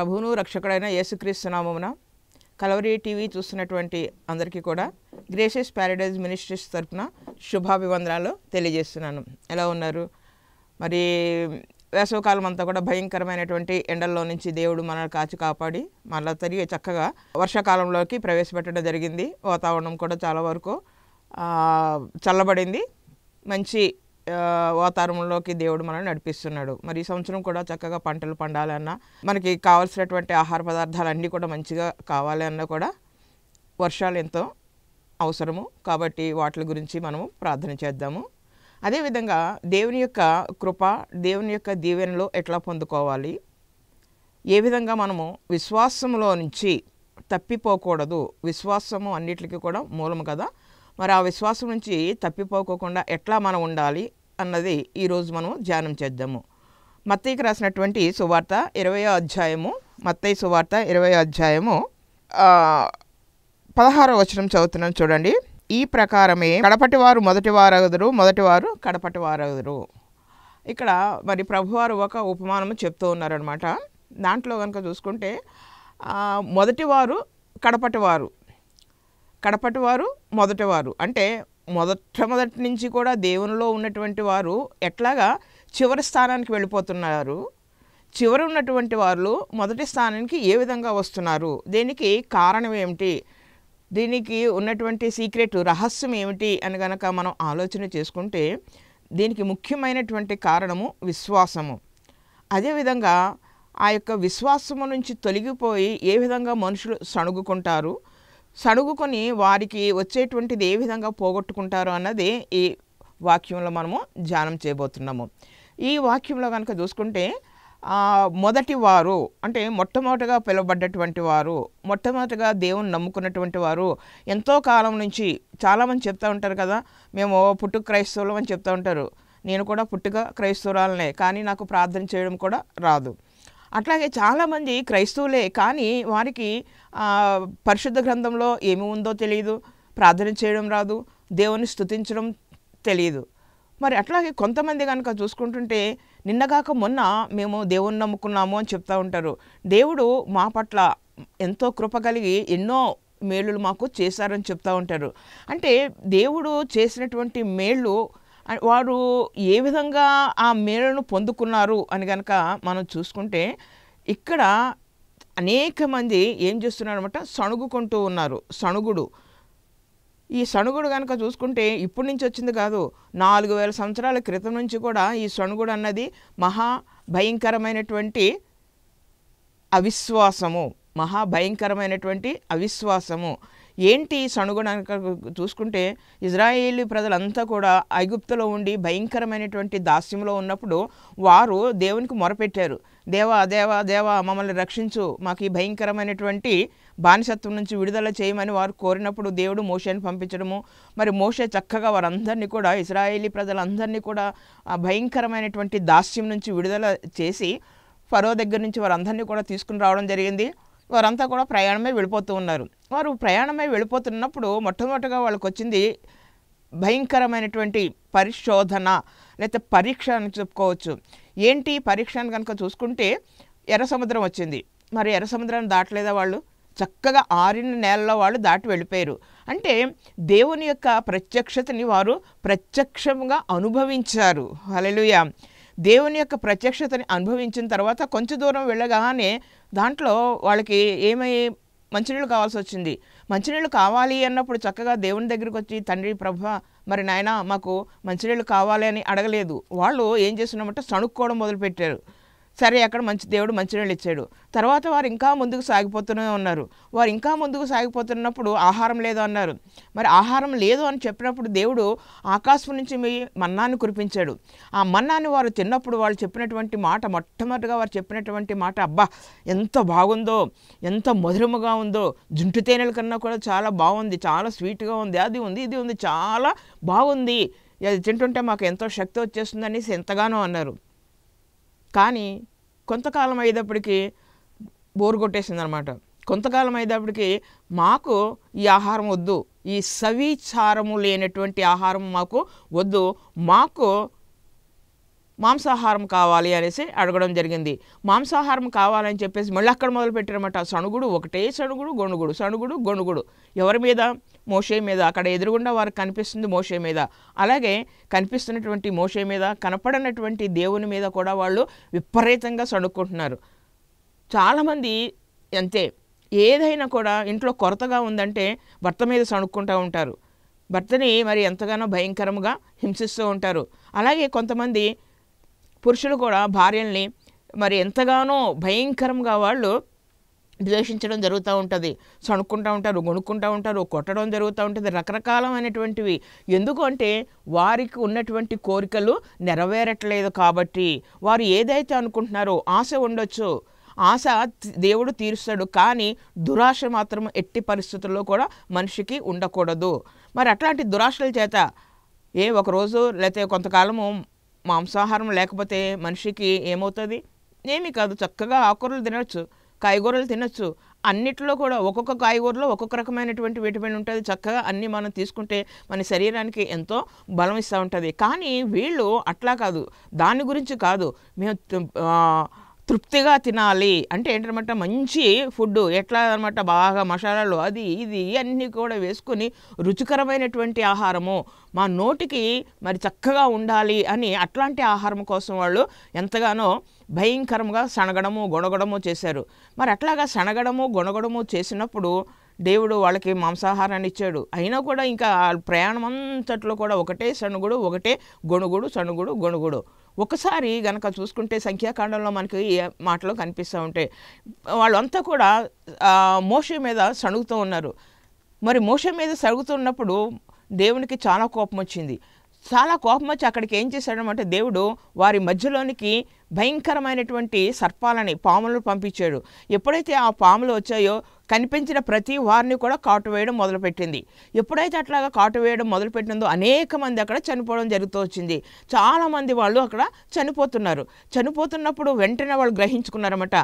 ప్రభువును రక్షకుడైన యేసుక్రీస్తు నామమున కలవరి టీవీ చూస్తున్నటువంటి అందరికీ కూడా గ్రేషియస్ ప్యారడైజ్ మినిస్ట్రీస్ తరపున శుభాభివందనాలు తెలియజేస్తున్నాను. ఎలా ఉన్నారు? మరి వేసవకాలం అంతా కూడా భయంకరమైనటువంటి ఎండల్లో నుంచి దేవుడు మనల్ని కాచి కాపాడి మళ్ళీ తిరిగి చక్కగా వర్షాకాలంలోకి ప్రవేశపెట్టడం జరిగింది. వాతావరణం కూడా చాలా వరకు చల్లబడింది. మంచి వాతావరణంలోకి దేవుడు మనల్ని నడిపిస్తున్నాడు. మరి ఈ సంవత్సరం కూడా చక్కగా పంటలు పండాలన్నా, మనకి కావాల్సినటువంటి ఆహార పదార్థాలు అన్నీ కూడా మంచిగా కావాలి అన్నా కూడా వర్షాలు ఎంతో అవసరము. కాబట్టి వాటి గురించి మనము ప్రార్థన చేద్దాము. అదేవిధంగా దేవుని యొక్క కృప, దేవుని యొక్క దీవెనలు ఎట్లా పొందుకోవాలి, ఏ విధంగా మనము విశ్వాసంలో నుంచి తప్పిపోకూడదు. విశ్వాసము అన్నిటికీ కూడా మూలము కదా. మరి ఆ విశ్వాసం నుంచి తప్పిపోకుండా ఎట్లా మనం ఉండాలి అన్నది ఈరోజు మనం ధ్యానం చేద్దాము. మత్తయికి రాసినటువంటి సువార్త 20వ అధ్యాయము, మత్తయి సువార్త 20వ అధ్యాయము 16వ వచనం చదువుతున్నాను చూడండి. ఈ ప్రకారమే కడపటివారు మొదటివారగుదురు, మొదటివారు కడపటివారగుదురు. ఇక్కడ మరి ప్రభువారు ఒక ఉపమానము చెప్తూ ఉన్నారనమాట. దాంట్లో కనుక చూసుకుంటే మొదటివారు కడపటివారు, కడపటివారు మొదటివారు అంటే మొదటి నుంచి కూడా దేవునిలో ఉన్నటువంటి వారు ఎట్లాగా చివరి స్థానానికి వెళ్ళిపోతున్నారు, చివరి ఉన్నటువంటి వాళ్ళు మొదటి స్థానానికి ఏ విధంగా వస్తున్నారు, దీనికి కారణం ఏమిటి, దీనికి ఉన్నటువంటి సీక్రెట్ రహస్యం ఏమిటి అని కనుక మనం ఆలోచన చేసుకుంటే దీనికి ముఖ్యమైనటువంటి కారణము విశ్వాసము. అదేవిధంగా ఆ యొక్క విశ్వాసము నుంచి తొలగిపోయి ఏ విధంగా మనుషులు సణుగుకుంటారు, సణుగుకొని వారికి వచ్చేటువంటిది ఏ విధంగా పోగొట్టుకుంటారు అన్నది ఈ వాక్యంలో మనము ధ్యానం చేయబోతున్నాము. ఈ వాక్యంలో కనుక చూసుకుంటే మొదటి వారు అంటే మొట్టమొదటిగా పిలువబడ్డటువంటి వారు, మొట్టమొదటిగా దేవుని నమ్ముకున్నటువంటి వారు, ఎంతో కాలం నుంచి చాలామంది చెప్తూ ఉంటారు కదా, మేము పుట్టుక క్రైస్తవులు అని చెప్తూ ఉంటారు. నేను కూడా పుట్టుక క్రైస్తవురాలనే, కానీ నాకు ప్రార్థన చేయడం కూడా రాదు. అట్లాగే చాలామంది క్రైస్తవులే, కానీ వారికి పరిశుద్ధ గ్రంథంలో ఏమి ఉందో తెలియదు, ప్రార్థన చేయడం రాదు, దేవుని స్తుతించడం తెలియదు. మరి అట్లాగే కొంతమంది కనుక చూసుకుంటుంటే నిన్నగాక మొన్న మేము దేవుని నమ్ముకున్నాము అని చెప్తూ ఉంటారు. దేవుడు మా పట్ల ఎంతో కృప కలిగి ఎన్నో మేలులు మాకు చేశారని చెప్తూ ఉంటారు. అంటే దేవుడు చేసినటువంటి మేళ్ళు వారు ఏ విధంగా ఆ మేలును పొందుకున్నారు అని కనుక మనం చూసుకుంటే ఇక్కడ అనేక మంది ఏం చేస్తున్నారు అనమాట, సణుగుకుంటూ ఉన్నారు. సణుగుడు, ఈ సణుగుడు కనుక చూసుకుంటే ఇప్పటి నుంచి వచ్చింది కాదు, 4000 సంవత్సరాల క్రితం నుంచి కూడా ఈ సణుగుడు అన్నది మహా భయంకరమైనటువంటి అవిశ్వాసము, మహాభయంకరమైనటువంటి అవిశ్వాసము. ఏంటి సణుగుడు కనుక చూసుకుంటే ఇజ్రాయేలీ ప్రజలంతా కూడా ఐగుప్తులో ఉండి భయంకరమైనటువంటి దాస్యంలో ఉన్నప్పుడు వారు దేవునికి మొరపెట్టారు. దేవా దేవా దేవా మమ్మల్ని రక్షించు, మాకు ఈ భయంకరమైనటువంటి బానిసత్వం నుంచి విడుదల చేయమని వారు కోరినప్పుడు దేవుడు మోషేని పంపించడము. మరి మోషే చక్కగా వారందరినీ కూడా, ఇజ్రాయేలీ ప్రజలందరినీ కూడా ఆ భయంకరమైనటువంటి దాస్యం నుంచి విడుదల చేసి ఫరో దగ్గర నుంచి వారందరినీ కూడా తీసుకుని రావడం జరిగింది. వారంతా కూడా ప్రయాణమై వెళ్ళిపోతూ ఉన్నారు. వారు ప్రయాణమై వెళ్ళిపోతున్నప్పుడు మొట్టమొదటిగా వాళ్ళకి వచ్చింది భయంకరమైనటువంటి పరిశోధన, లేకపోతే పరీక్ష అని చెప్పుకోవచ్చు. ఏంటి పరీక్ష అని కనుక చూసుకుంటే ఎర్ర సముద్రం వచ్చింది. మరి ఎర్ర సముద్రాన్ని దాటలేదా వాళ్ళు? చక్కగా ఆరిన నేలలో వాళ్ళు దాటి వెళ్ళిపోయారు. అంటే దేవుని యొక్క ప్రత్యక్షతని వారు ప్రత్యక్షంగా అనుభవించారు. హల్లెలూయా. దేవుని యొక్క ప్రత్యక్షతని అనుభవించిన తర్వాత కొంచెం దూరం వెళ్ళగానే దాంట్లో వాళ్ళకి మంచినీళ్ళు కావాల్సి వచ్చింది. మంచినీళ్ళు కావాలి అన్నప్పుడు చక్కగా దేవుని దగ్గరికి వచ్చి, తండ్రి ప్రభువా మరి నాయన మాకు మంచినీళ్ళు కావాలి అని అడగలేదు. వాళ్ళు ఏం చేస్తున్నామంటే సణుక్కోవడం మొదలుపెట్టారు. సరే అక్కడ దేవుడు మంచినీళ్ళు ఇచ్చాడు. తర్వాత వారు ఇంకా ముందుకు సాగిపోతూనే ఉన్నారు. వారు ఇంకా ముందుకు సాగిపోతున్నప్పుడు ఆహారం లేదు అన్నారు. మరి ఆహారం లేదు అని చెప్పినప్పుడు దేవుడు ఆకాశం నుంచి మన్నాన్ని కురిపించాడు. ఆ మన్నాన్ని వారు తిన్నప్పుడు వాళ్ళు చెప్పినటువంటి మాట, మొట్టమొదటిగా వారు చెప్పినటువంటి మాట, అబ్బా ఎంత బాగుందో, ఎంత మధురముగా ఉందో, జుంటు తేనెల కన్నా కూడా చాలా బాగుంది, చాలా స్వీట్గా ఉంది, అది ఉంది ఇది ఉంది, చాలా బాగుంది, అది తింటుంటే మాకు ఎంతో శక్తి వచ్చేస్తుందని ఎంతగానో అన్నారు. కానీ కొంతకాలం అయ్యేటప్పటికి బోరు కొట్టేసిందనమాట. కొంతకాలం అయ్యేటప్పటికి మాకు ఈ ఆహారం వద్దు, ఈ సవిచారము లేనటువంటి ఆహారం మాకు వద్దు, మాకు మాంసాహారం కావాలి అనేసి అడగడం జరిగింది. మాంసాహారం కావాలని చెప్పేసి మళ్ళీ అక్కడ మొదలుపెట్టారన్నమాట. సణుగుడు, ఒకటే సణుగుడు, గొణుగుడు, సణుగుడు, గొణుగుడు. ఎవరి మీద? మోషే మీద. అక్కడ ఎదురుగుండా వారికి కనిపిస్తుంది మోషే మీద. అలాగే కనిపిస్తున్నటువంటి మోషే మీద, కనపడనటువంటి దేవుని మీద కూడా వాళ్ళు విపరీతంగా సణుక్కుంటున్నారు. చాలామంది అంతే, ఏదైనా కూడా ఇంట్లో కొరతగా ఉందంటే భర్త మీద సణుక్కుంటూ ఉంటారు. భర్తని మరి ఎంతగానో భయంకరంగా హింసిస్తూ ఉంటారు. అలాగే కొంతమంది పురుషులు కూడా భార్యల్ని మరి ఎంతగానో భయంకరంగా వాళ్ళు ద్వేషించడం జరుగుతూ ఉంటుంది. సణుక్కుంటూ ఉంటారు, గొణుక్కుంటూ ఉంటారు, కొట్టడం జరుగుతూ ఉంటుంది, రకరకాలమైనటువంటివి. ఎందుకు అంటే వారికి ఉన్నటువంటి కోరికలు నెరవేరట్లేదు కాబట్టి. వారు ఏదైతే అనుకుంటున్నారో, ఆశ ఉండొచ్చు, ఆశ దేవుడు తీరుస్తాడు, కానీ దురాశ మాత్రం ఎట్టి పరిస్థితుల్లో కూడా మనిషికి ఉండకూడదు. మరి అట్లాంటి దురాశల చేత ఒకరోజు లేకపోతే కొంతకాలము మాంసాహారం లేకపోతే మనిషికి ఏమవుతుంది? ఏమీ కాదు, చక్కగా ఆకుకూరలు తినచ్చు, కాయగూరలు తినచ్చు. అన్నిట్లో కూడా ఒక్కొక్క కాయగూరలో ఒక్కొక్క రకమైనటువంటి విటమిన్ ఉంటుంది. చక్కగా అన్నీ మనం తీసుకుంటే మన శరీరానికి ఎంతో బలం ఇస్తూ ఉంటుంది. కానీ వీళ్ళు అట్లా కాదు, దాని గురించి కాదు. మేము తృప్తిగా తినాలి అంటే ఏంటనమాట, మంచి ఫుడ్ ఎట్లా అనమాట, బాగా మసాలాలు అది ఇది అన్నీ కూడా వేసుకొని రుచికరమైనటువంటి ఆహారము మా నోటికి మరి చక్కగా ఉండాలి అని అట్లాంటి ఆహారం కోసం వాళ్ళు ఎంతగానో భయంకరంగా సనగడము గొణగడము చేశారు. మరి అట్లాగా సనగడము గొణగడము చేసినప్పుడు దేవుడు వాళ్ళకి మాంసాహారాన్ని ఇచ్చాడు. అయినా కూడా ఇంకా ప్రయాణం అంతట్లో కూడా ఒకటే సణుగుడు, ఒకటే గొణుగుడు, సణుగుడు, గొణుగుడు. ఒకసారి గనక చూసుకుంటే సంఖ్యాకాండంలో మనకి మాటలు కనిపిస్తూ ఉంటాయి. వాళ్ళంతా కూడా మోషే మీద సణుగుతూ ఉన్నారు. మరి మోషే మీద సణుగుతున్నప్పుడు దేవునికి చాలా కోపం వచ్చింది. చాలా కోపం వచ్చి అక్కడికి ఏం చేశాడనమాట, దేవుడు వారి మధ్యలోనికి భయంకరమైనటువంటి సర్పాలని, పాములను పంపించాడు. ఎప్పుడైతే ఆ పాములు వచ్చాయో కనిపించిన ప్రతి వారిని కూడా కాటు వేయడం మొదలుపెట్టింది. ఎప్పుడైతే అట్లాగా కాటు వేయడం మొదలుపెట్టిందో అనేక మంది అక్కడ చనిపోవడం జరుగుతూ వచ్చింది. చాలామంది వాళ్ళు అక్కడ చనిపోతున్నారు. చనిపోతున్నప్పుడు వెంటనే వాళ్ళు గ్రహించుకున్నారన్నమాట,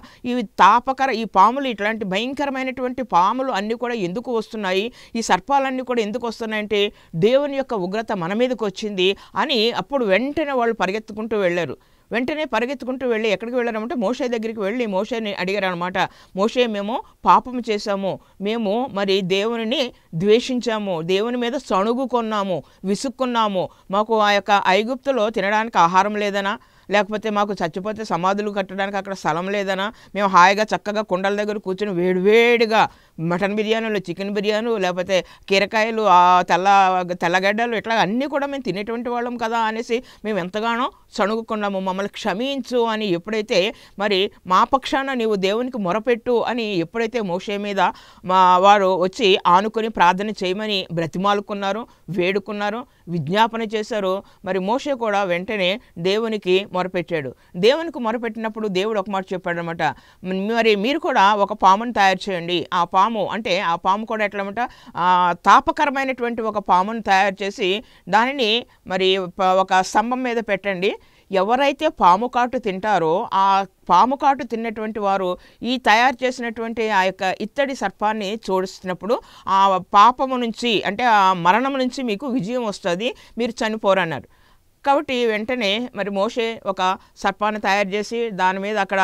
ఈ పాములు, ఇట్లాంటి భయంకరమైనటువంటి పాములు అన్నీ కూడా ఎందుకు వస్తున్నాయి, ఈ సర్పాలన్నీ కూడా ఎందుకు వస్తున్నాయంటే దేవుని యొక్క ఉగ్రత మన మీదకి వచ్చింది అని అప్పుడు వెంటనే వాళ్ళు పరిగెత్తుకుంటూ వెళ్ళారు. వెంటనే పరిగెత్తుకుంటూ వెళ్ళి ఎక్కడికి వెళ్ళారంటే మోషే దగ్గరికి వెళ్ళి మోషేని అడిగారు అనమాట. మోషే, మేము పాపం చేశాము, మేము మరి దేవునిని ద్వేషించాము, దేవుని మీద సణుగుకొన్నాము, విసుక్కున్నాము, మాకు ఆ యొక్క ఐగుప్తులో తినడానికి ఆహారం లేదనా, లేకపోతే మాకు చచ్చిపోతే సమాధులు కట్టడానికి అక్కడ స్థలం లేదనా, మేము హాయిగా చక్కగా కుండల దగ్గర కూర్చొని వేడివేడిగా మటన్ బిర్యానీలు, చికెన్ బిర్యానీలు, లేకపోతే కీరకాయలు, తెల్లగడ్డలు ఇట్లా అన్నీ కూడా మేము తినేటువంటి వాళ్ళం కదా అనేసి మేము ఎంతగానో సణుగుకున్నాము, మమ్మల్ని క్షమించు అని ఎప్పుడైతే మరి మా పక్షాన నీవు దేవునికి మొరపెట్టు అని ఎప్పుడైతే మోషే మీద వారు వచ్చి ఆనుకొని ప్రార్థన చేయమని బ్రతిమాలుకున్నారు, వేడుకున్నారు, విజ్ఞాపన చేశారు. మరి మోషే కూడా వెంటనే దేవునికి మొరపెట్టాడు. దేవునికి మొరపెట్టినప్పుడు దేవుడు ఒక మాట చెప్పాడు అనమాట, మరి మీరు కూడా ఒక పామును తయారు చేయండి. ఆ పాము కూడా ఎట్లమాట, తాపకరమైనటువంటి ఒక పామును తయారు చేసి దానిని మరి ఒక స్తంభం మీద పెట్టండి. ఎవరైతే పాము కాటు తింటారో ఆ పాము కాటు తిన్నటువంటి వారు ఈ తయారు చేసినటువంటి ఆ యొక్క ఇత్తడి సర్పాన్ని చూస్తున్నప్పుడు ఆ పాపము నుంచి, అంటే ఆ మరణం నుంచి మీకు విజయం వస్తుంది, మీరు చనిపోరన్నారు. కాబట్టి వెంటనే మరి మోషే ఒక సర్పాన్ని తయారు చేసి దాని మీద అక్కడ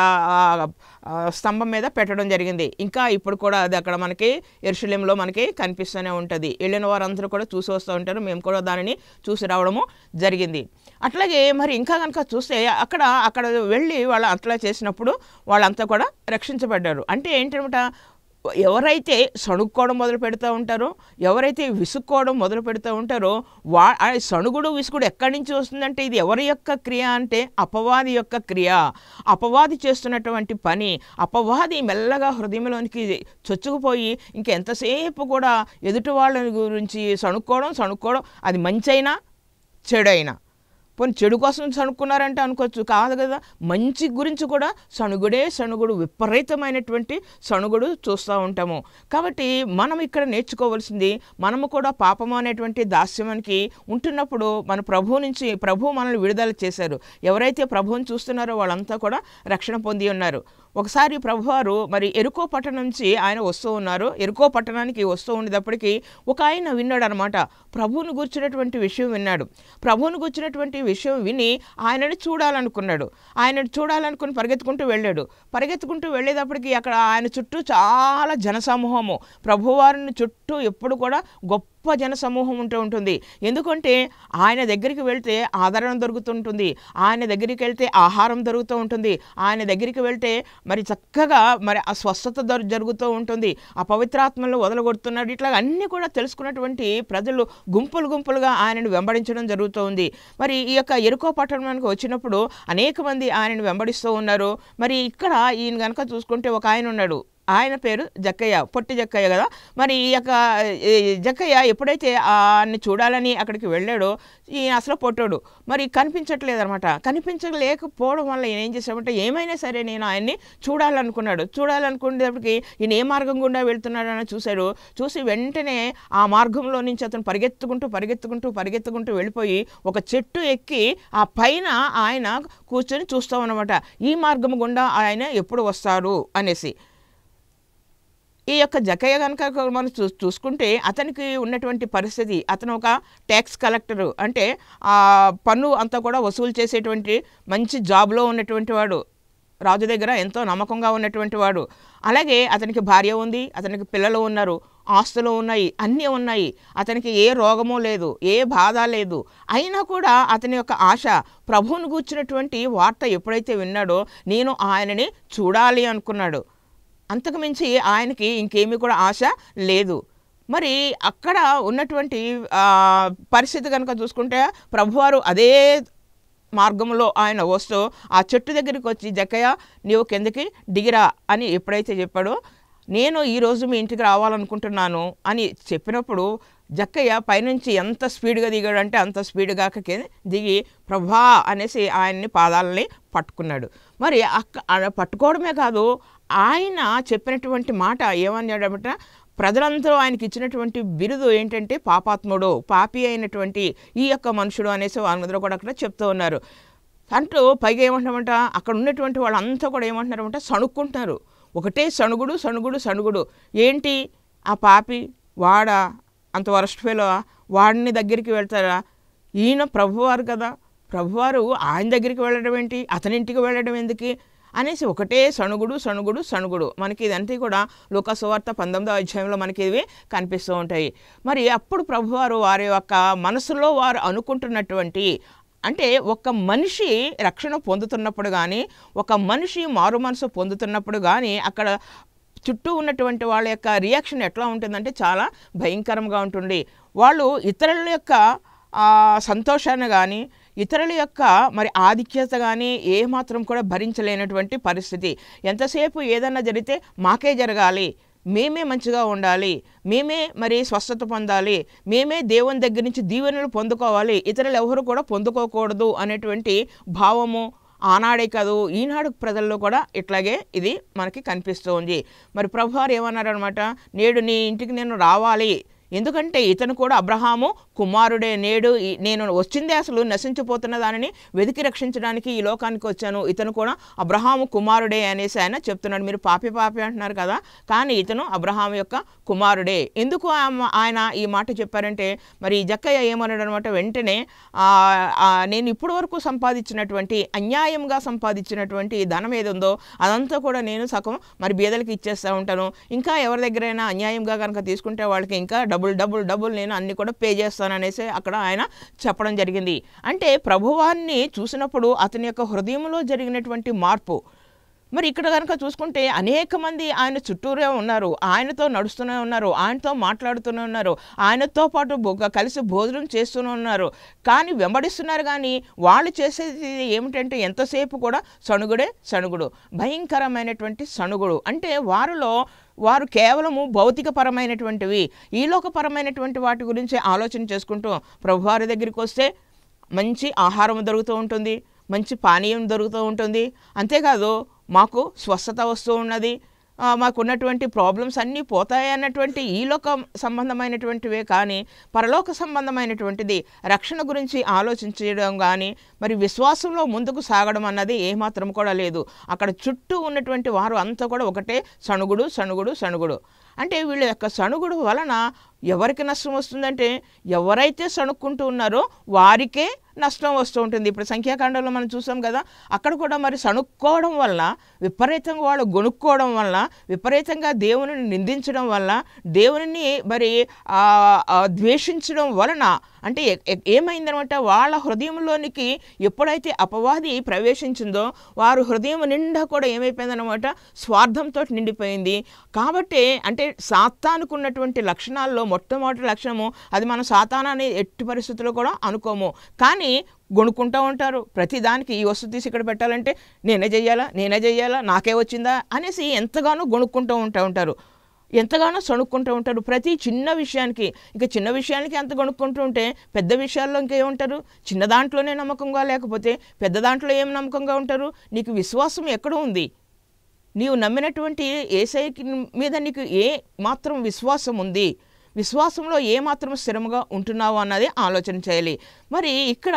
స్తంభం మీద పెట్టడం జరిగింది. ఇంకా ఇప్పుడు కూడా అది అక్కడ మనకి యెరూషలేములో మనకి కనిపిస్తూనే ఉంటుంది. వెళ్ళిన వారందరూ కూడా చూసి వస్తూ ఉంటారు. మేము కూడా దానిని చూసి రావడము జరిగింది. అట్లాగే మరి ఇంకా కనుక చూస్తే అక్కడ వెళ్ళి వాళ్ళు అట్లా చేసినప్పుడు వాళ్ళంతా కూడా రక్షించబడ్డారు. అంటే ఏంటనమాట, ఎవరైతే సణుక్కోవడం మొదలు పెడుతూ ఉంటారో, ఎవరైతే విసుక్కోవడం మొదలు పెడుతూ ఉంటారో సణుగుడు విసుగుడు ఎక్కడి నుంచి వస్తుందంటే ఇది ఎవరి యొక్క క్రియ అంటే అపవాది యొక్క క్రియ. అపవాది చేస్తున్నటువంటి పని. అపవాది మెల్లగా హృదయంలోనికి చొచ్చుకుపోయి ఇంకెంతసేపు కూడా ఎదుటి వాళ్ళ గురించి సణుక్కోవడం అది మంచైనా చెడైనా. పోనీ చెడు కోసం సణుక్కున్నారంటే అనుకోవచ్చు, కాదు కదా, మంచి గురించి కూడా సణుగుడు, విపరీతమైనటువంటి సణుగుడు చూస్తూ ఉంటాము. కాబట్టి మనం ఇక్కడ నేర్చుకోవాల్సింది, మనము కూడా పాపము అనేటువంటి దాస్యానికి ఉంటున్నప్పుడు మన ప్రభు మనల్ని విడుదల చేశారు. ఎవరైతే ప్రభువుని చూస్తున్నారో వాళ్ళంతా కూడా రక్షణ పొంది ఉన్నారు. ఒకసారి ప్రభువారు మరి ఎరుకో పట్టణం నుంచి ఆయన వస్తూ ఉన్నారు. ఎరుకో పట్టణానికి వస్తూ ఉండేటప్పటికి ఒక ఆయన విన్నాడు అనమాట. ప్రభువును గూర్చినటువంటి విషయం విన్నాడు. ప్రభువును గూర్చినటువంటి విషయం విని ఆయనని చూడాలనుకున్నాడు. ఆయనని చూడాలనుకుని పరిగెత్తుకుంటూ వెళ్ళాడు. పరిగెత్తుకుంటూ వెళ్ళేటప్పటికి అక్కడ ఆయన చుట్టూ చాలా జనసమూహము, ప్రభువారిని చుట్టూ ఎప్పుడు కూడా గొప్ప జనసమూహం ఉంటూ ఉంటుంది. ఎందుకంటే ఆయన దగ్గరికి వెళ్తే ఆదరణ దొరుకుతుంటుంది, ఆయన దగ్గరికి వెళ్తే ఆహారం దొరుకుతూ ఉంటుంది, ఆయన దగ్గరికి వెళ్తే మరి చక్కగా మరి ఆ స్వస్థత జరుగుతూ ఉంటుంది, ఆ పవిత్రాత్మలు వదలగొడుతున్నాడు. ఇట్లా అన్నీ కూడా తెలుసుకున్నటువంటి ప్రజలు గుంపులు గుంపులుగా ఆయనను వెంబడించడం జరుగుతూ ఉంది. మరి ఈ యొక్క ఎరుకో పట్టణానికి వచ్చినప్పుడు అనేక మంది ఆయనను వెంబడిస్తూ ఉన్నారు. మరి ఇక్కడ ఈయన కనుక చూసుకుంటే ఒక ఆయన ఉన్నాడు. ఆయన పేరు జక్కయ్య, పొట్టి జక్కయ్య కదా. మరి ఈ యొక్క జక్కయ్య ఎప్పుడైతే ఆయన్ని చూడాలని అక్కడికి వెళ్ళాడో ఈయన అసలు పొట్టాడు, మరి కనిపించట్లేదు అనమాట. కనిపించలేకపోవడం వల్ల ఈయన ఏం చేశాడంటే ఏమైనా సరే నేను ఆయన్ని చూడాలనుకున్నాడు. చూడాలనుకునేటప్పటికి ఈయన ఏ మార్గం గుండా వెళ్తున్నాడని చూశాడు. చూసి వెంటనే ఆ మార్గంలో నుంచి అతను పరిగెత్తుకుంటూ వెళ్ళిపోయి ఒక చెట్టు ఎక్కి ఆ పైన ఆయన కూర్చొని చూస్తాం అనమాట. ఈ మార్గం గుండా ఆయన ఎప్పుడు వస్తారు అనేసి. ఈ యొక్క జక్కయ్య కనుక మనం చూసుకుంటే అతనికి ఉన్నటువంటి పరిస్థితి, అతను ఒక ట్యాక్స్ కలెక్టరు, అంటే పన్ను అంతా కూడా వసూలు చేసేటువంటి మంచి జాబ్లో ఉన్నటువంటి వాడు, రాజు దగ్గర ఎంతో నమ్మకంగా ఉన్నటువంటి వాడు. అలాగే అతనికి భార్య ఉంది, అతనికి పిల్లలు ఉన్నారు, ఆస్తులు ఉన్నాయి, అన్నీ ఉన్నాయి. అతనికి ఏ రోగము లేదు, ఏ బాధ లేదు. అయినా కూడా అతని యొక్క ఆశ ప్రభువును గూర్చినటువంటి వార్త ఎప్పుడైతే విన్నాడో నేను ఆయనని చూడాలి అనుకున్నాడు. అంతకు మించి ఆయనకి ఇంకేమీ కూడా ఆశ లేదు. మరి అక్కడ ఉన్నటువంటి పరిస్థితి కనుక చూసుకుంటే ప్రభువారు అదే మార్గంలో ఆయన వస్తూ ఆ చెట్టు దగ్గరికి వచ్చి జక్కయ్య నీవు కిందకి దిగిరా అని ఎప్పుడైతే చెప్పాడో, నేను ఈరోజు మీ ఇంటికి రావాలనుకుంటున్నాను అని చెప్పినప్పుడు జక్కయ్య పైనుంచి ఎంత స్పీడ్గా దిగాడంటే అంత స్పీడ్గా దిగి ప్రభా అనేసి ఆయన్ని పాదాలని పట్టుకున్నాడు. మరి పట్టుకోవడమే కాదు, ఆయన చెప్పినటువంటి మాట ఏమన్నాడంటే ప్రజలందరూ ఆయనకి ఇచ్చినటువంటి బిరుదు ఏంటంటే పాపాత్ముడు, పాపి అయినటువంటి ఈ యొక్క మనుషుడు అనేసి వాళ్ళందరూ కూడా అక్కడ చెప్తూ ఉన్నారు. అంటూ పైగా ఏమంటున్నామంట అక్కడ ఉన్నటువంటి వాళ్ళంతా కూడా ఏమంటున్నారంటే సణుక్కుంటున్నారు. ఒకటే సణుగుడు. ఏంటి ఆ పాపి వాడా, అంత వరస్ట్ ఫెలో, వాడిని దగ్గరికి వెళ్తారా? ఈయన ప్రభువారు కదా, ప్రభువారు ఆయన దగ్గరికి వెళ్ళడం ఏంటి, అతనింటికి వెళ్ళడం ఎందుకు అనేసి ఒకటే సణుగుడు. మనకి ఇదంతా కూడా లూకా సువార్త 19వ అధ్యాయంలో మనకి ఇవి కనిపిస్తూ ఉంటాయి. మరి అప్పుడు ప్రభువారు వారి యొక్క మనసులో వారు అనుకుంటున్నటువంటి, అంటే ఒక మనిషి రక్షణ పొందుతున్నప్పుడు కానీ, ఒక మనిషి మారు మనసు పొందుతున్నప్పుడు కానీ అక్కడ చుట్టూ ఉన్నటువంటి వాళ్ళ యొక్క రియాక్షన్ ఎట్లా ఉంటుందంటే చాలా భయంకరంగా ఉంటుంది. వాళ్ళు ఇతరుల యొక్క సంతోషాన్ని కానీ, ఇతరుల యొక్క మరి ఆధిక్యత కానీ ఏమాత్రం కూడా భరించలేనటువంటి పరిస్థితి. ఎంతసేపు ఏదన్నా జరిగితే మాకే జరగాలి, మేమే మంచిగా ఉండాలి, మేమే మరి స్వస్థత పొందాలి, మేమే దేవుని దగ్గర నుంచి దీవెనలు పొందుకోవాలి, ఇతరులు ఎవరు కూడా పొందుకోకూడదు అనేటువంటి భావము ఆనాడే కాదు ఈనాడు ప్రజల్లో కూడా ఇట్లాగే ఇది మనకి కనిపిస్తూ ఉంది. మరి ప్రభువారు ఏమన్నారనమాట, నేడు నీ ఇంటికి నేను రావాలి, ఎందుకంటే ఇతను కూడా అబ్రహాము కుమారుడే, నేడు నేను వచ్చిందే అసలు నశించిపోతున్న దానిని వెతికి రక్షించడానికి ఈ లోకానికి వచ్చాను, ఇతను కూడా అబ్రహాము కుమారుడే అనేసి ఆయన చెప్తున్నాడు. మీరు పాపి అంటున్నారు కదా, కానీ ఇతను అబ్రహాము యొక్క కుమారుడే. ఎందుకు ఆయన ఈ మాట చెప్పారంటే, మరి జక్కయ్య ఏమన్నాడు అనమాట, వెంటనే నేను ఇప్పటి వరకు సంపాదించినటువంటి అన్యాయంగా సంపాదించినటువంటి ధనం ఏదుందో అదంతా కూడా నేను సగం మరి బీదలకి ఇచ్చేస్తూ ఉంటాను, ఇంకా ఎవరి దగ్గరైనా అన్యాయంగా కనుక తీసుకుంటే వాళ్ళకి ఇంకా డబుల్ నేను అన్ని కూడా పే చేస్తాననేసి అక్కడ ఆయన చెప్పడం జరిగింది. అంటే ప్రభువాన్ని చూసినప్పుడు అతని యొక్క హృదయంలో జరిగినటువంటి మార్పు. మరి ఇక్కడ కనుక చూసుకుంటే అనేక మంది ఆయన చుట్టూరే ఉన్నారు, ఆయనతో నడుస్తూనే ఉన్నారు, ఆయనతో మాట్లాడుతూనే ఉన్నారు, ఆయనతో పాటు కలిసి భోజనం చేస్తూనే ఉన్నారు, కానీ వెంబడిస్తున్నారు. కానీ వాళ్ళు చేసేది ఏమిటంటే ఎంతసేపు కూడా సణుగుడు, భయంకరమైనటువంటి సణుగుడు. అంటే వారు కేవలము భౌతికపరమైనటువంటివి, ఈలోకపరమైనటువంటి వాటి గురించి ఆలోచన చేసుకుంటూ ప్రభువారి దగ్గరికి వస్తే మంచి ఆహారం దొరుకుతూ ఉంటుంది, మంచి పానీయం దొరుకుతూ ఉంటుంది, అంతేకాదు మాకు స్వస్థత వస్తూ ఉన్నది, మాకున్నటువంటి ప్రాబ్లమ్స్ అన్నీ పోతాయి అన్నటువంటి ఈ లోక సంబంధమైనటువంటివే కానీ పరలోక సంబంధమైనటువంటిది రక్షణ గురించి ఆలోచించడం కానీ మరి విశ్వాసంలో ముందుకు సాగడం అన్నది ఏమాత్రం కూడా లేదు. అక్కడ చుట్టూ ఉన్నటువంటి వారు అంతా కూడా ఒకటే సణుగుడు సణుగుడు సణుగుడు. అంటే వీళ్ళ యొక్క సణుగుడు వలన ఎవరికి నష్టం వస్తుందంటే ఎవరైతే సణుక్కుంటూ ఉన్నారో వారికే నష్టం వస్తూ ఉంటుంది. ఇప్పుడు సంఖ్యాకాండంలో మనం చూసాం కదా, అక్కడ కూడా మరి సణుక్కోవడం వల్ల, విపరీతంగా వాళ్ళు గొనుక్కోవడం వల్ల, విపరీతంగా దేవుని నిందించడం వల్ల, దేవుని మరి ద్వేషించడం వలన అంటే ఏమైందనమాట, వాళ్ళ హృదయంలోనికి ఎప్పుడైతే అపవాది ప్రవేశించిందో వారు హృదయం నిండా కూడా ఏమైపోయిందనమాట, స్వార్థంతో నిండిపోయింది. కాబట్టి అంటే సాతానుకు ఉన్నటువంటి లక్షణాల్లో మొట్టమొదటి లక్షణము అది మనం సాతాను అనే ఎట్టి పరిస్థితుల్లో కూడా అనుకోము, కానీ గొనుక్కుంటూ ఉంటారు. ప్రతిదానికి ఈ వస్తువు తీసి ఇక్కడ పెట్టాలంటే నేనే చెయ్యాలా నాకే వచ్చిందా అనేసి ఎంతగానో గొనుక్కుంటూ ఉంటారు, ఎంతగానో సణుక్కుంటూ ఉంటారు ప్రతి చిన్న విషయానికి. ఇంకా చిన్న విషయానికి అంత గొనుక్కుంటూ ఉంటే పెద్ద విషయాల్లో ఇంకేముంటారు? చిన్న దాంట్లోనే నమ్మకంగా లేకపోతే పెద్ద దాంట్లో ఏం నమ్మకంగా ఉంటారు? నీకు విశ్వాసం ఎక్కడ ఉంది? నీవు నమ్మినటువంటి యేసయ్య మీద నీకు ఏ మాత్రం విశ్వాసం ఉంది? విశ్వాసంలో ఏమాత్రం స్థిరంగా ఉంటున్నావు అన్నది ఆలోచన చేయాలి. మరి ఇక్కడ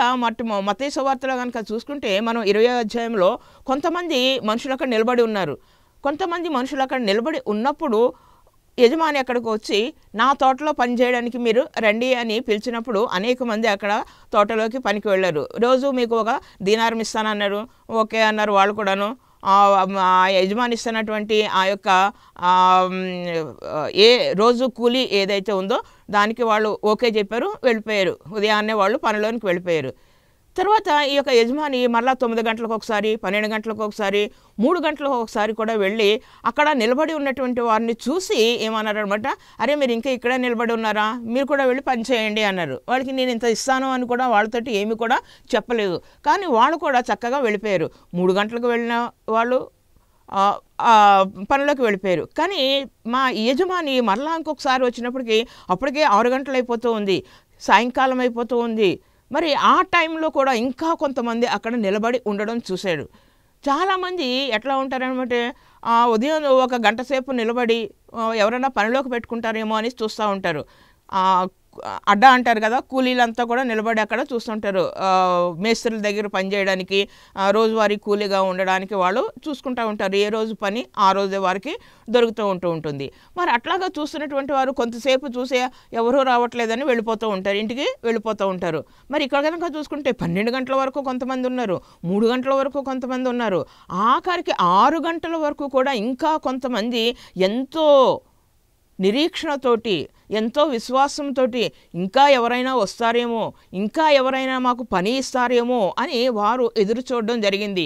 మత్తయి సువార్తలో కనుక చూసుకుంటే మనం 20వ అధ్యాయంలో కొంతమంది మనుషులు అక్కడ నిలబడి ఉన్నారు. కొంతమంది మనుషులు అక్కడ నిలబడి ఉన్నప్పుడు యజమాని అక్కడికి వచ్చి నా తోటలో పని చేయడానికి మీరు రండి అని పిలిచినప్పుడు అనేక మంది అక్కడ తోటలోకి పనికి వెళ్ళారు. రోజు మీకు ఒక దీనారం ఇస్తానన్నారు, ఓకే అన్నారు వాళ్ళు కూడాను. యజమాని ఇస్తున్నటువంటి ఆ యొక్క ఏ రోజు కూలీ ఏదైతే ఉందో దానికి వాళ్ళు ఓకే చెప్పారు, వెళ్ళిపోయారు. ఉదయాన్నే వాళ్ళు పనిలోనికి వెళ్ళిపోయారు. తర్వాత ఈ యొక్క యజమాని మరలా 9 గంటలకు ఒకసారి, 12 గంటలకు ఒకసారి, 3 గంటలకు ఒకసారి కూడా వెళ్ళి అక్కడ నిలబడి ఉన్నటువంటి వారిని చూసి ఏమన్నారు అనమాట, అరే మీరు ఇంకా ఇక్కడే నిలబడి ఉన్నారా, మీరు కూడా వెళ్ళి పని చేయండి అన్నారు. వాళ్ళకి నేను ఇంత ఇస్తాను అని కూడా వాళ్ళతోటి ఏమి కూడా చెప్పలేదు, కానీ వాళ్ళు కూడా చక్కగా వెళ్ళిపోయారు. 3 గంటలకు వెళ్ళిన వాళ్ళు పనిలోకి వెళ్ళిపోయారు. కానీ మా యజమాని మరలా ఇంకొకసారి వచ్చినప్పటికీ అప్పటికే 6 గంటలు అయిపోతూ ఉంది, సాయంకాలం అయిపోతూ ఉంది. మరి ఆ టైంలో కూడా ఇంకా కొంతమంది అక్కడ నిలబడి ఉండడం చూశాడు. చాలామంది ఎట్లా ఉంటారనమాట, ఉదయం ఒక గంట సేపు నిలబడి ఎవరైనా పనిలోకి పెట్టుకుంటారేమో అని చూస్తూ ఉంటారు. అడ్డా అంటారు కదా, కూలీలంతా కూడా నిలబడి అక్కడ చూస్తుంటారు. మేస్త్రుల దగ్గర పనిచేయడానికి, రోజువారీ కూలీగా ఉండడానికి వాళ్ళు చూసుకుంటూ ఉంటారు. ఏ రోజు పని ఆ రోజే వారికి దొరుకుతూ ఉంటుంది. మరి అట్లాగా చూస్తున్నటువంటి వారు కొంతసేపు చూసే ఎవరూ రావట్లేదని వెళ్ళిపోతూ ఉంటారు, ఇంటికి వెళ్ళిపోతూ ఉంటారు. మరి ఇక్కడ కనుక చూసుకుంటే 12 గంటల వరకు కొంతమంది ఉన్నారు, 3 గంటల వరకు కొంతమంది ఉన్నారు, ఆఖరికి 6 గంటల వరకు కూడా ఇంకా కొంతమంది ఎంతో నిరీక్షణతోటి, ఎంతో విశ్వాసంతో ఇంకా ఎవరైనా వస్తారేమో, ఇంకా ఎవరైనా మాకు పని ఇస్తారేమో అని వారు ఎదురు చూడడం జరిగింది.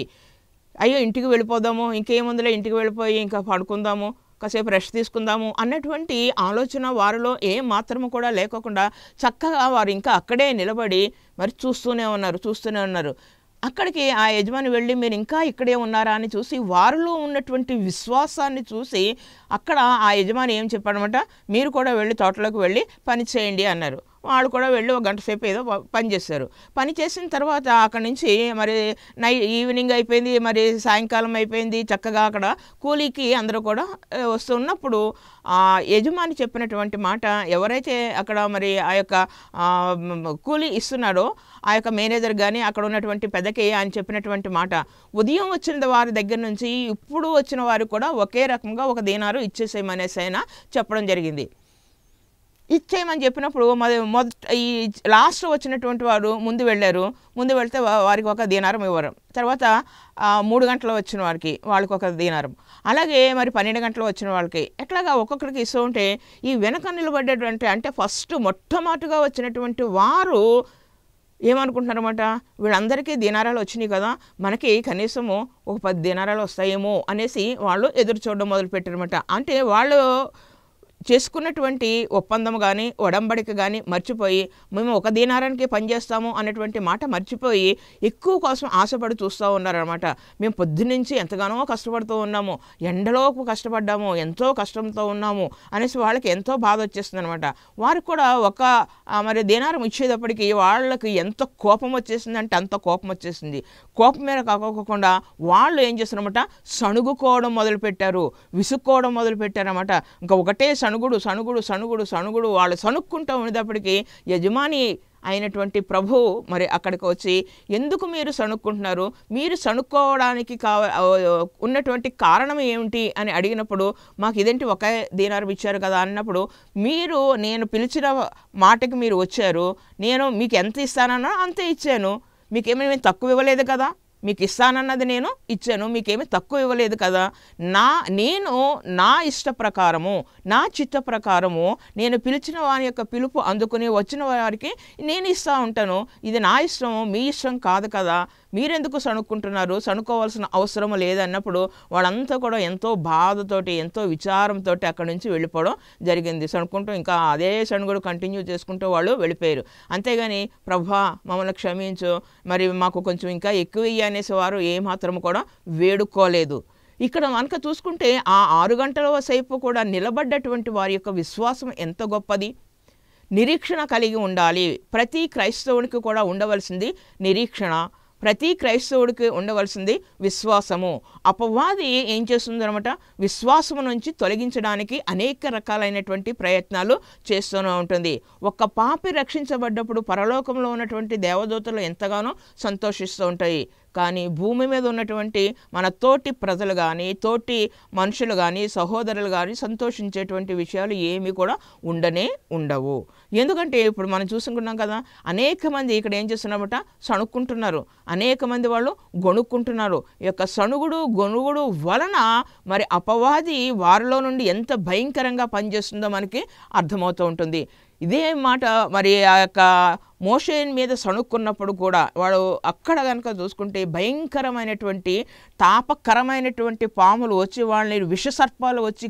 అయ్యో ఇంటికి వెళ్ళిపోదాము, ఇంకేముందులే ఇంటికి వెళ్ళిపోయి ఇంకా పడుకుందాము, కాసేపు రెస్ట్ తీసుకుందాము అన్నటువంటి ఆలోచన వారిలో ఏ మాత్రము కూడా లేకోకుండా చక్కగా వారు ఇంకా అక్కడే నిలబడి మరి చూస్తూనే ఉన్నారు. అక్కడికి ఆ యజమాని వెళ్ళి మీరు ఇంకా ఇక్కడే ఉన్నారా అని చూసి వారిలో ఉన్నటువంటి విశ్వాసాన్ని చూసి అక్కడ ఆ యజమాని ఏం చెప్పాడనమాట, మీరు కూడా వెళ్ళి తోటలోకి వెళ్ళి పని చేయండి అన్నారు. వాళ్ళు కూడా వెళ్ళి ఒక గంట సేపు ఏదో పని చేశారు. పని చేసిన తర్వాత అక్కడి నుంచి మరి ఈవినింగ్ అయిపోయింది, మరి సాయంకాలం అయిపోయింది. చక్కగా అక్కడ కూలీకి అందరూ కూడా వస్తున్నప్పుడు ఆ యజమాని చెప్పినటువంటి మాట, ఎవరైతే అక్కడ మరి ఆ యొక్క కూలీ ఇస్తున్నాడో ఆ యొక్క మేనేజర్ కానీ అక్కడ ఉన్నటువంటి పెద్దకి ఆయన చెప్పినటువంటి మాట, ఉదయం వచ్చిన వారి దగ్గర నుంచి ఇప్పుడు వచ్చిన వారు కూడా ఒకే రకంగా 1 దీనారు ఇచ్చేసేయమనేసి ఆయన చెప్పడం జరిగింది. ఇచ్చేయమని చెప్పినప్పుడు ఈ లాస్ట్ వచ్చినటువంటి వారు ముందు వెళ్తే వారికి 1 దీనారం ఇవ్వరు. తర్వాత 3 గంటలు వచ్చిన వారికి వాళ్ళకి 1 దీనారం, అలాగే మరి 12 గంటలు వచ్చిన వాళ్ళకి ఎట్లాగా ఒక్కొక్కరికి ఇస్తూ ఉంటే ఈ వెనక నిలబడేటువంటి అంటే ఫస్ట్ మొట్టమొదటిగా వచ్చినటువంటి వారు ఏమనుకుంటున్నారన్నమాట, వీళ్ళందరికీ దీనారాలు వచ్చినాయి కదా, మనకి కనీసము ఒక 10 దీనారాలు వస్తాయేమో అనేసి వాళ్ళు ఎదురు చూడడం మొదలుపెట్టారన్నమాట. అంటే వాళ్ళు చేసుకున్నటువంటి ఒప్పందం కానీ ఒడంబడిక కానీ మర్చిపోయి మేము 1 దీనారానికి పనిచేస్తాము అనేటువంటి మాట మర్చిపోయి ఎక్కువ కోసం ఆశపడి చూస్తూ ఉన్నారనమాట. మేము పొద్దున్నుంచి ఎంతగానో కష్టపడుతూ ఉన్నాము, ఎండలోపు కష్టపడ్డాము, ఎంతో కష్టంతో ఉన్నాము అనేసి వాళ్ళకి ఎంతో బాధ వచ్చేస్తుంది అనమాట. వారికి కూడా మరి దీనారం ఇచ్చేటప్పటికి వాళ్ళకి ఎంత కోపం వచ్చేసిందంటే అంత కోపం వచ్చేసింది. కోపం మీద కాకోకుండా వాళ్ళు ఏం చేస్తారన్నమాట, సణుగుకోవడం మొదలుపెట్టారు, విసుక్కోవడం మొదలుపెట్టారన్నమాట. ఇంకా ఒకటే సణుగుడు సణుగుడు సణుగుడు సణుగుడు. వాళ్ళు సణుక్కుంటూ ఉండేటప్పటికీ యజమాని అయినటువంటి ప్రభు మరి అక్కడికి వచ్చి, ఎందుకు మీరు సణుక్కుంటున్నారు, మీరు సణుక్కోవడానికి ఉన్నటువంటి కారణం ఏమిటి అని అడిగినప్పుడు, మాకు ఇదేంటి 1 దీనారం ఇచ్చారు కదా అన్నప్పుడు, నేను పిలిచిన మాటకి మీరు వచ్చారు, నేను మీకు ఎంత ఇస్తానన్నా అంతే ఇచ్చాను, మీకేమీ తక్కువ ఇవ్వలేదు కదా, మీకు ఇస్తానన్నది నేను ఇచ్చాను, మీకేమీ తక్కువ ఇవ్వలేదు కదా. నేను నా ఇష్ట ప్రకారము, నా చిత్త ప్రకారము నేను పిలిచిన వారి యొక్క పిలుపు అందుకుని వచ్చిన వారికి నేను ఇస్తూ ఉంటాను. ఇది నా ఇష్టము, మీ ఇష్టం కాదు కదా, మీరెందుకు సణుక్కుంటున్నారు, సణుక్కోవాల్సిన అవసరం లేదన్నప్పుడు వాళ్ళంతా కూడా ఎంతో బాధతోటి ఎంతో విచారంతో అక్కడి నుంచి వెళ్ళిపోవడం జరిగింది. సణుక్కుంటూ ఇంకా అదే సణుగుడు కంటిన్యూ చేసుకుంటూ వాళ్ళు వెళ్ళిపోయారు. అంతేగాని ప్రభా మమ్మల్ని క్షమించు, మరి మాకు కొంచెం ఇంకా ఎక్కువ అనేసి వారు ఏమాత్రం కూడా వేడుకోలేదు. ఇక్కడ మనక చూసుకుంటే ఆ 6 గంటల సేపు కూడా నిలబడ్డటువంటి వారి యొక్క విశ్వాసం ఎంత గొప్పది. నిరీక్షణ కలిగి ఉండాలి. ప్రతి క్రైస్తవునికి కూడా ఉండవలసింది నిరీక్షణ, ప్రతి క్రైస్తవుడికి ఉండవలసింది విశ్వాసము. అపవాది ఏం చేస్తుందన్నమాట, విశ్వాసము నుంచి తొలగించడానికి అనేక రకాలైనటువంటి ప్రయత్నాలు చేస్తూనే ఉంటుంది. ఒక పాపి రక్షించబడ్డప్పుడు పరలోకంలో ఉన్నటువంటి దేవదూతలు ఎంతగానో సంతోషిస్తూ ఉంటాయి. కానీ భూమి మీద ఉన్నటువంటి మన తోటి ప్రజలు కానీ, తోటి మనుషులు కానీ, సహోదరులు కానీ సంతోషించేటువంటి విషయాలు ఏమీ కూడా ఉండవు. ఎందుకంటే ఇప్పుడు మనం చూసుకుంటున్నాం కదా, అనేక మంది ఇక్కడ ఏం చేస్తున్నారన్నమాట, సణుక్కుంటున్నారు, అనేక మంది వాళ్ళు గొణుక్కుంటున్నారు. ఈ యొక్క సణుగుడు గొణుగుడు వలన మరి అపవాది వారిలో నుండి ఎంత భయంకరంగా పనిచేస్తుందో మనకి అర్థమవుతూ ఉంటుంది. ఇదే మాట మరి ఆ యొక్క మోషే మీద సణుక్కున్నప్పుడు కూడా వాడు అక్కడ కనుక చూసుకుంటే భయంకరమైనటువంటి తాపకరమైనటువంటి పాములు వచ్చి వాళ్ళని విషసర్పాలు వచ్చి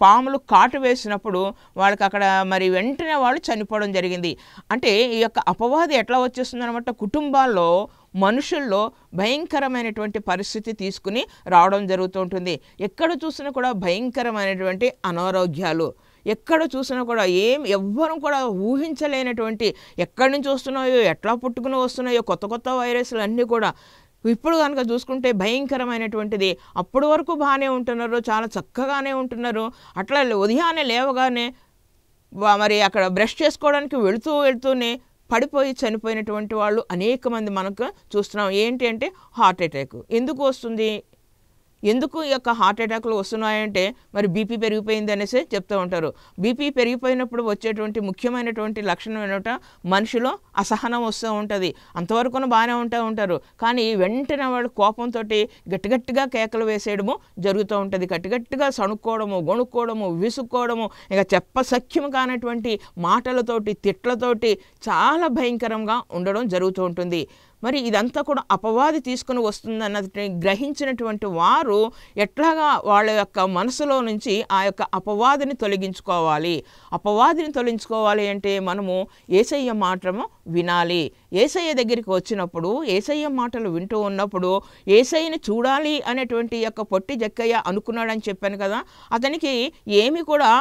పాములు కాటు వేసినప్పుడు వాళ్ళకి అక్కడ మరి వెంటనే వాళ్ళు చనిపోవడం జరిగింది. అంటే ఈ యొక్క అపవాది ఎట్లా వచ్చేస్తుంది అనమాట, కుటుంబాల్లో మనుషుల్లో భయంకరమైనటువంటి పరిస్థితి తీసుకుని రావడం జరుగుతూ ఉంటుంది. ఎక్కడ చూసినా కూడా భయంకరమైనటువంటి అనారోగ్యాలు, ఎక్కడ చూసినా కూడా ఎవ్వరూ కూడా ఊహించలేనటువంటి ఎక్కడి నుంచి వస్తున్నాయో, ఎట్లా పుట్టుకుని వస్తున్నాయో కొత్త కొత్త వైరస్లు అన్నీ కూడా ఇప్పుడు కనుక చూసుకుంటే భయంకరమైనటువంటిది. అప్పటి వరకు బాగానే ఉంటున్నారు, చాలా చక్కగానే ఉంటున్నారు. అట్లా ఉదయాన్నే లేవగానే మరి అక్కడ బ్రష్ చేసుకోవడానికి వెళుతూనే పడిపోయి చనిపోయినటువంటి వాళ్ళు అనేక మంది మనకు చూస్తున్నాం. ఏంటి అంటే హార్ట్ అటాక్. ఎందుకు వస్తుంది, ఎందుకు ఈ యొక్క హార్ట్ అటాక్లు వస్తున్నాయంటే మరి బీపీ పెరిగిపోయింది అనేసి చెప్తూ ఉంటారు. బీపీ పెరిగిపోయినప్పుడు వచ్చేటువంటి ముఖ్యమైనటువంటి లక్షణం ఏంటంటే మనిషిలో అసహనం వస్తూ ఉంటుంది. అంతవరకు బాగానే ఉంటారు, కానీ వెంటనే వాళ్ళు కోపంతో గట్టిగట్టిగా కేకలు వేసేయడము జరుగుతూ ఉంటుంది. గట్టిగట్టిగా సణుక్కోవడము, గొణుక్కోవడము, విసుక్కోవడము, ఇక చెప్పసఖ్యం కానటువంటి మాటలతోటి, తిట్లతోటి చాలా భయంకరంగా ఉండడం జరుగుతూ ఉంటుంది. మరి ఇదంతా కూడా అపవాది తీసుకుని వస్తుందన్నది గ్రహించినటువంటి వారు ఎట్లాగా వాళ్ళ యొక్క మనసులో నుంచి ఆ యొక్క అపవాదిని తొలగించుకోవాలి. అపవాదిని తొలగించుకోవాలి అంటే మనము యేసయ్య మాటము వినాలి. యేసయ్య దగ్గరికి వచ్చినప్పుడు, యేసయ్య మాటలు వింటూ ఉన్నప్పుడు, యేసయ్యని చూడాలి అనేటువంటి యొక్క పొట్టి జక్కయ్య అనుకున్నాడని చెప్పాను కదా, అతనికి ఏమీ కూడా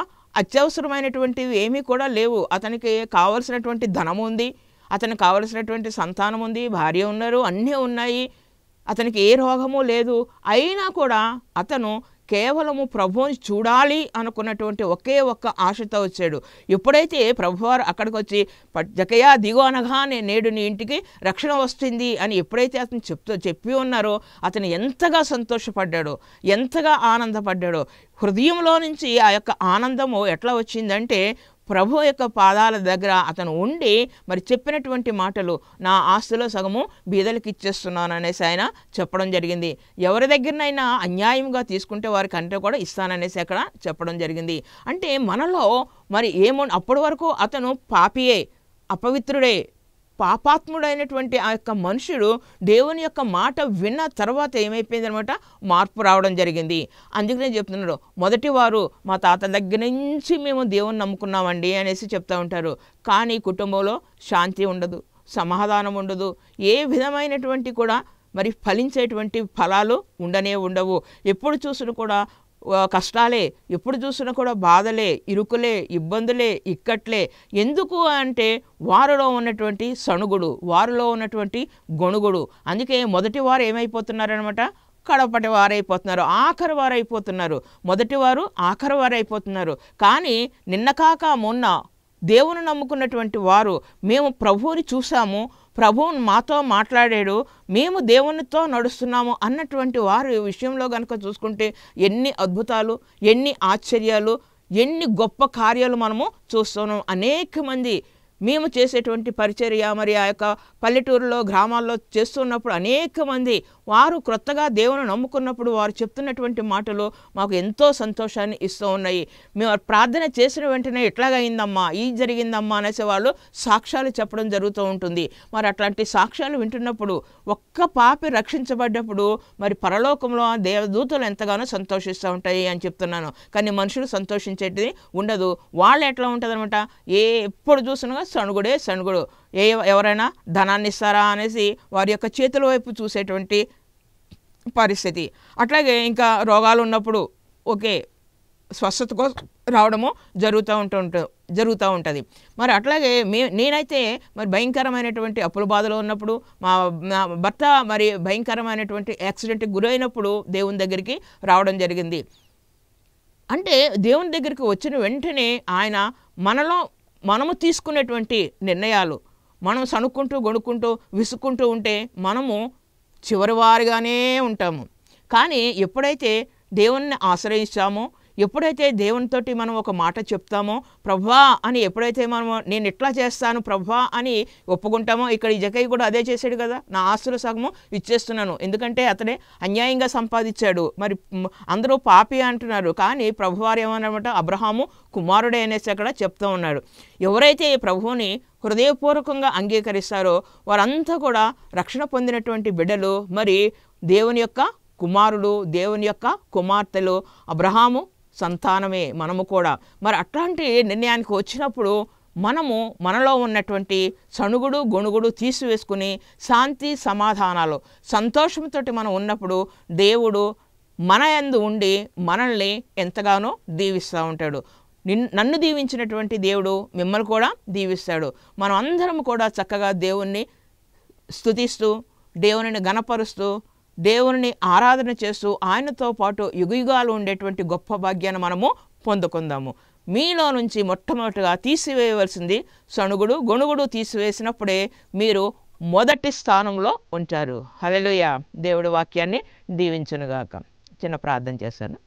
అత్యవసరమైనటువంటివి ఏమీ కూడా లేవు. అతనికి కావలసినటువంటి ధనం ఉంది, అతనికి కావలసినటువంటి సంతానం ఉంది, భార్య ఉన్నారు, అన్నీ ఉన్నాయి, అతనికి ఏ రోగము లేదు. అయినా కూడా అతను కేవలము ప్రభువుని చూడాలి అనుకున్నటువంటి ఒకే ఒక్క ఆశతో వచ్చాడు. ఎప్పుడైతే ప్రభువారు అక్కడికి వచ్చి జక్కయ్య దిగు అనగానే నేడు నీ ఇంటికి రక్షణ వస్తుంది అని ఎప్పుడైతే అతను చెప్పి ఉన్నారో అతను ఎంతగా సంతోషపడ్డాడో, ఎంతగా ఆనందపడ్డాడో. హృదయంలో నుంచి ఆ యొక్క ఆనందము ఎట్లా వచ్చిందంటే ప్రభు యొక్క పాదాల దగ్గర అతను ఉండి మరి చెప్పినటువంటి మాటలు, నా ఆస్తిలో సగము బీదలకు ఇచ్చేస్తున్నాను అనేసి ఆయన చెప్పడం జరిగింది. ఎవరి దగ్గరనైనా అన్యాయంగా తీసుకుంటే వారికి అంటే కూడా ఇస్తాననేసి అక్కడ చెప్పడం జరిగింది. అంటే మనలో మరి అప్పటి వరకు అతను పాపియే, అపవిత్రుడే, పాపాత్ముడైనటువంటి ఆ యొక్క మనుషుడు దేవుని యొక్క మాట విన్న తర్వాత ఏమైపోయిందనమాట, మార్పు రావడం జరిగింది. అందుకనే చెప్తున్నాడు, మొదటి వారు మా తాత దగ్గర నుంచి మేము దేవుని నమ్ముకున్నామండి అనేసి చెప్తూ ఉంటారు. కానీ కుటుంబంలో శాంతి ఉండదు, సమాధానం ఉండదు, ఏ విధమైనటువంటి కూడా మరి ఫలించేటువంటి ఫలాలు ఉండవు. ఎప్పుడు చూసినా కూడా కష్టాలే, ఎప్పుడు చూసినా కూడా బాధలే, ఇరుకులే, ఇబ్బందులే, ఇక్కట్లే. ఎందుకు అంటే వారిలో ఉన్నటువంటి సణుగుడు, వారిలో ఉన్నటువంటి గొణుగుడు. అందుకే మొదటి వారు ఏమైపోతున్నారనమాట, కడపటి వారైపోతున్నారు, ఆఖరి వారైపోతున్నారు. మొదటివారు ఆఖరి వారైపోతున్నారు. కానీ నిన్న కాక మొన్న దేవుని నమ్ముకున్నటువంటి వారు, మేము ప్రభువుని చూసాము, ప్రభువుని మాతో మాట్లాడాడు, మేము దేవునితో నడుస్తున్నాము అన్నటువంటి వారి విషయంలో కనుక చూసుకుంటే ఎన్ని అద్భుతాలు, ఎన్ని ఆశ్చర్యాలు, ఎన్ని గొప్ప కార్యాలు మనము చూస్తున్నాం. అనేక మంది మేము చేసేటువంటి పరిచర్య మరి ఆ యొక్క పల్లెటూరులో గ్రామాల్లో చేస్తున్నప్పుడు అనేక మంది వారు క్రొత్తగా దేవుని నమ్ముకున్నప్పుడు వారు చెప్తున్నటువంటి మాటలు మాకు ఎంతో సంతోషాన్ని ఇస్తూ ఉన్నాయి. మేము ప్రార్థన చేసిన వెంటనే ఎట్లాగైందమ్మా, ఈ జరిగిందమ్మా అనేసి వాళ్ళు సాక్ష్యాలు చెప్పడం జరుగుతూ ఉంటుంది. మరి అట్లాంటి సాక్ష్యాలు వింటున్నప్పుడు ఒక్క పాపి రక్షించబడ్డప్పుడు మరి పరలోకంలో దేవదూతలు ఎంతగానో సంతోషిస్తూ ఉంటాయి అని చెప్తున్నాను. కానీ మనుషులు సంతోషించేది ఉండదు. వాళ్ళు ఎట్లా ఉంటుంది అనమాట, ఎప్పుడు చూసినా సణుగుడు. ఎవరైనా ధనాన్ని ఇస్తారా అనేసి వారి యొక్క చేతుల వైపు చూసేటువంటి పరిస్థితి. అట్లాగే ఇంకా రోగాలు ఉన్నప్పుడు ఓకే స్వస్థతకు రావడము జరుగుతూ ఉంటుంది. మరి అట్లాగే నేనైతే మరి భయంకరమైనటువంటి అప్పుల బాధలో ఉన్నప్పుడు మా భర్త మరి భయంకరమైనటువంటి యాక్సిడెంట్కి గురైనప్పుడు దేవుని దగ్గరికి రావడం జరిగింది. అంటే దేవుని దగ్గరికి వచ్చిన వెంటనే ఆయన మనము తీసుకునేటువంటి నిర్ణయాలు, మనం సణుక్కుంటూ గొణుక్కుంటూ విసుక్కుంటూ ఉంటే మనము చివరి వారిగానే ఉంటాము. కానీ ఎప్పుడైతే దేవుణ్ణి ఆశ్రయిస్తామో, ఎప్పుడైతే దేవునితోటి మనం ఒక మాట చెప్తామో, ప్రభువా అని ఎప్పుడైతే మనము నేను ఇట్లా చేస్తాను ప్రభువా అని ఒప్పుకుంటామో, ఇక్కడ ఈ జక్కయ్య కూడా అదే చేశాడు కదా, నా ఆస్తుల సగము ఇచ్చేస్తున్నాను, ఎందుకంటే అతడే అన్యాయంగా సంపాదించాడు, మరి అందరూ పాపి అంటున్నారు. కానీ ప్రభువారు ఏమన్నమాట, అబ్రహాము కుమారుడే అనేసి అక్కడ చెప్తూ ఉన్నాడు. ఎవరైతే ప్రభువుని హృదయపూర్వకంగా అంగీకరిస్తారో వారంతా కూడా రక్షణ పొందినటువంటి బిడ్డలు, మరి దేవుని యొక్క కుమారుడు, దేవుని యొక్క కుమార్తెలు, అబ్రహాము సంతానమే మనము కూడా. మరి అట్లాంటి నిర్ణయానికి వచ్చినప్పుడు మనలో ఉన్నటువంటి సణుగుడు గొణుగుడు తీసివేసుకుని శాంతి సమాధానాలు సంతోషంతో మనం ఉన్నప్పుడు దేవుడు మన యందు ఉండి మనల్ని ఎంతగానో దీవిస్తూ ఉంటాడు. నన్ను దీవించినటువంటి దేవుడు మిమ్మల్ని కూడా దీవిస్తాడు. మనం అందరం కూడా చక్కగా దేవుణ్ణి స్తుతిస్తూ, దేవునిని గణపరుస్తూ, దేవుని ఆరాధన చేస్తూ ఆయనతో పాటు యుగయుగాలు ఉండేటువంటి గొప్ప భాగ్యాన్ని మనము పొందుకుందాము. మీలో నుంచి మొట్టమొదటిగా తీసివేయవలసింది సణుగుడు గొణుగుడు. తీసివేసినప్పుడే మీరు మొదటి స్థానంలో ఉంటారు. హల్లెలూయా. దేవుడి వాక్యాన్ని దీవించునుగాక. చిన్న ప్రార్థన చేశాను.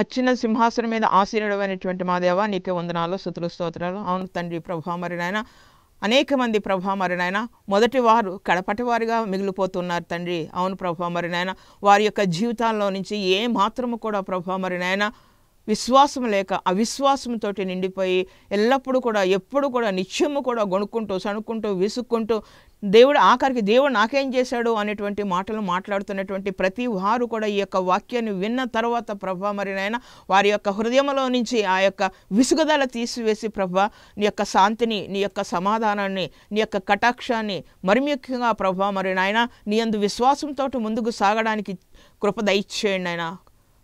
అచ్చిన సింహాసనం మీద ఆసీనుడమైనటువంటి మా దేవా, నీకే వందనాలు, స్తుతులు, స్తోత్రాలు. అవును తండ్రి ప్రభా, మరి నాయన అనేక మంది ప్రభా మరి నాయన మొదటి వారు కడపటి వారిగా మిగిలిపోతున్నారు తండ్రి. అవును ప్రభా మరి నాయన వారి యొక్క జీవితాల్లో నుంచి ఏ మాత్రము కూడా ప్రభా మరి నాయన విశ్వాసం లేక అవిశ్వాసంతో నిండిపోయి ఎల్లప్పుడూ కూడా ఎప్పుడు కూడా నిత్యము కూడా గొణుక్కుంటూ సణుక్కుంటూ విసుక్కుంటూ ఆఖరికి దేవుడు నాకేం చేశాడు అనేటువంటి మాటలు మాట్లాడుతున్నటువంటి ప్రతి వారు కూడా ఈ యొక్క వాక్యాన్ని విన్న తర్వాత ప్రభా మరి నాయన వారి యొక్క హృదయంలో నుంచి ఆ యొక్క విసుగుదల తీసివేసి ప్రభా నీ యొక్క శాంతిని, నీ యొక్క సమాధానాన్ని, నీ యొక్క కటాక్షాన్ని, మరి ముఖ్యంగా ప్రభా మరి నాయన నీ యందు విశ్వాసంతో ముందుకు సాగడానికి కృప దయచేయండి నాయన.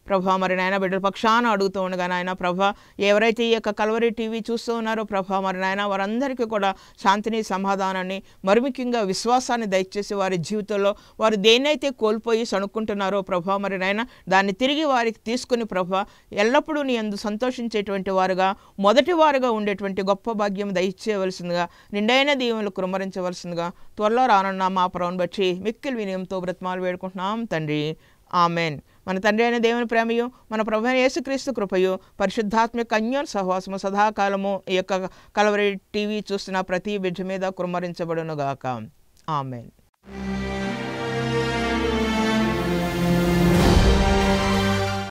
ప్రభా మరి నాయన బిడ్డల పక్షాన అడుగుతూ ఉండగా నాయన ప్రభా ఎవరైతే ఈ యొక్క కల్వరి టీవీ చూస్తూ ఉన్నారో ప్రభా మరి నాయన వారందరికీ కూడా శాంతిని, సమాధానాన్ని, మరి ముఖ్యంగా విశ్వాసాన్ని దయచేసి వారి జీవితంలో వారు దేన్నైతే కోల్పోయి సణుక్కుంటున్నారో ప్రభా మరి నాయన దాన్ని తిరిగి వారికి తీసుకుని ప్రభా ఎల్లప్పుడూ నీ యందు సంతోషించేటువంటి వారుగా మొదటి వారుగా ఉండేటువంటి గొప్ప భాగ్యం దయచేయవలసిందిగా, నిండైన దీవెనలు కుమ్మరించవలసిందిగా త్వరలో రానున్న మా ప్రభువుని బట్టి మిక్కిలి వినయంతో బ్రతిమాలు వేడుకుంటున్నాం తండ్రి. ఆమెన్. మన తండ్రి అయిన దేవుని ప్రేమయు, మన ప్రభువైన యేసుక్రీస్తు కృపయు, పరిశుద్ధాత్మక అన్యోన్య సహవాసము సదాకాలము ఈ యొక్క కల్వరి టీవీ చూస్తున్న ప్రతి బిడ్డ మీద కుమ్మరించబడునుగాక. ఆమెన్.